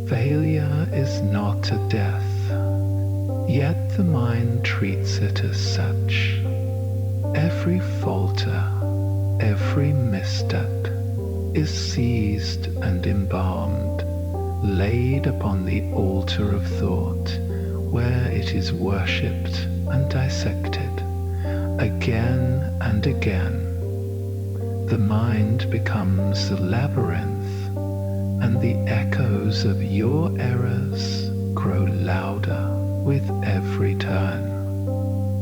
Failure is not a death, yet the mind treats it as such. Every falter, every misstep is seized and embalmed, laid upon the altar of thought, where it is worshipped and dissected. Again and again, the mind becomes a labyrinth, and the echoes of your errors grow louder with every turn.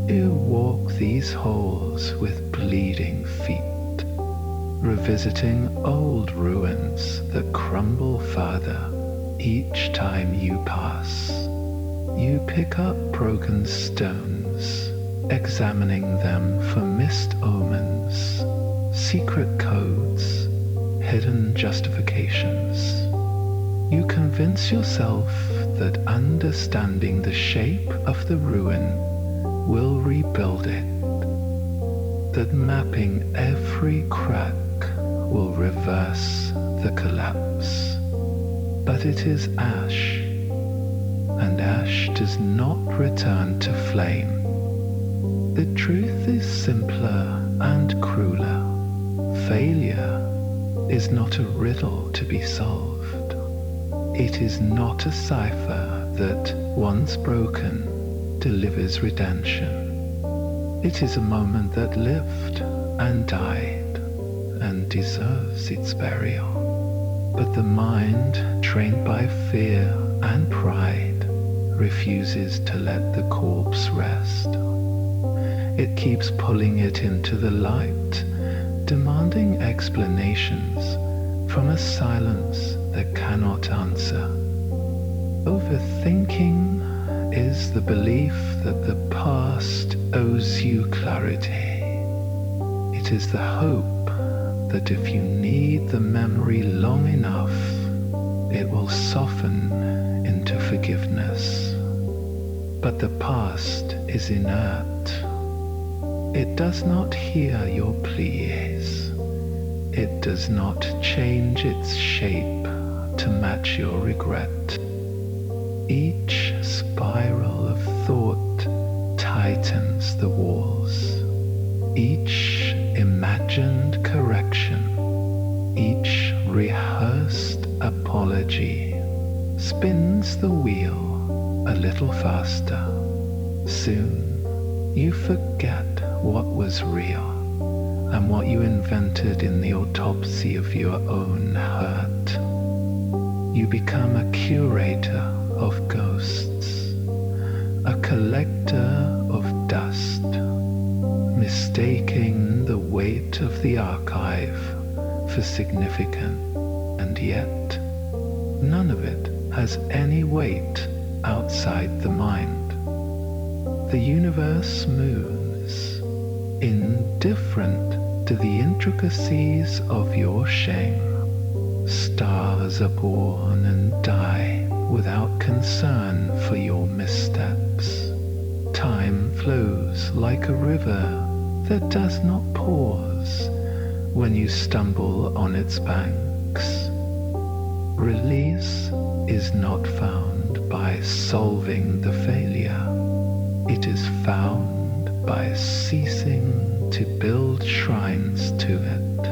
You walk these halls with bleeding feet, revisiting old ruins that crumble further each time you pass. You pick up broken stones, examining them for missed omens, secret codes, hidden justifications. You convince yourself that understanding the shape of the ruin will rebuild it, that mapping every crack will reverse the collapse. But it is ash, and ash does not return to flame. The truth is simpler and crueler. Failure is not a riddle to be solved. It is not a cipher that, once broken, delivers redemption. It is a moment that lived and died and deserves its burial. But the mind, trained by fear and pride, refuses to let the corpse rest. It keeps pulling it into the light, demanding explanations from a silence that cannot answer. Overthinking is the belief that the past owes you clarity. It is the hope that if you need the memory long enough, it will soften into forgiveness. But the past is inert. It does not hear your pleas. It does not change its shape to match your regret. Each spiral of thought tightens the walls. Each imagined correction, each rehearsed apology spins the wheel a little faster. Soon you forget what was real and what you invented in the autopsy of your own hurt. You become a curator of ghosts, a collector of dust, mistaking the weight of the archive for significant, and yet none of it has any weight outside the mind. The universe moves, indifferent to the intricacies of your shame. Stars are born and die without concern for your missteps. Time flows like a river that does not pause when you stumble on its banks. Release is not found by solving the failure. It is found by ceasing to build shrines to it,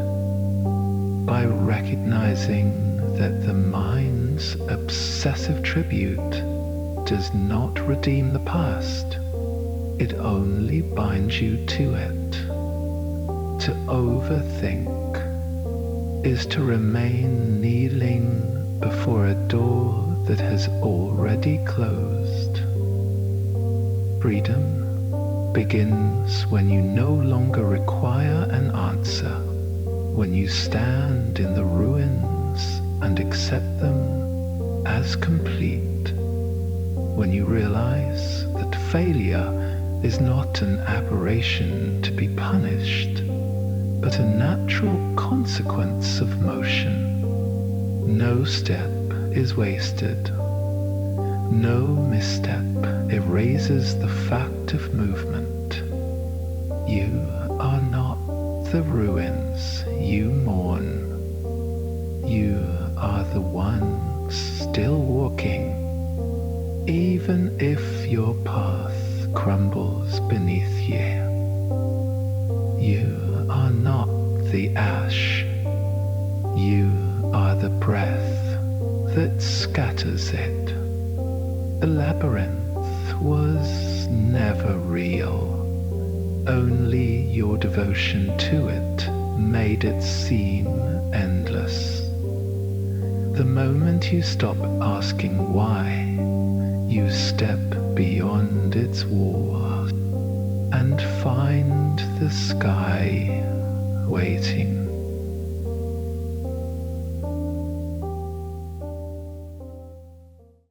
by recognizing that the mind's obsessive tribute does not redeem the past. It only binds you to it. To overthink is to remain kneeling before a door that has already closed. Freedom begins when you no longer require an answer, when you stand in the ruins and accept them as complete, when you realize that failure is not an aberration to be punished, but a natural consequence of motion. No step is wasted. No misstep erases the fact of movement. You are not the ruins you mourn. You are the one still walking, even if your path crumbles beneath you. You are not the ash. You are the breath that scatters it. The labyrinth was never real. Only your devotion to it made it seem endless. The moment you stop asking why, you step beyond its walls and find the sky waiting.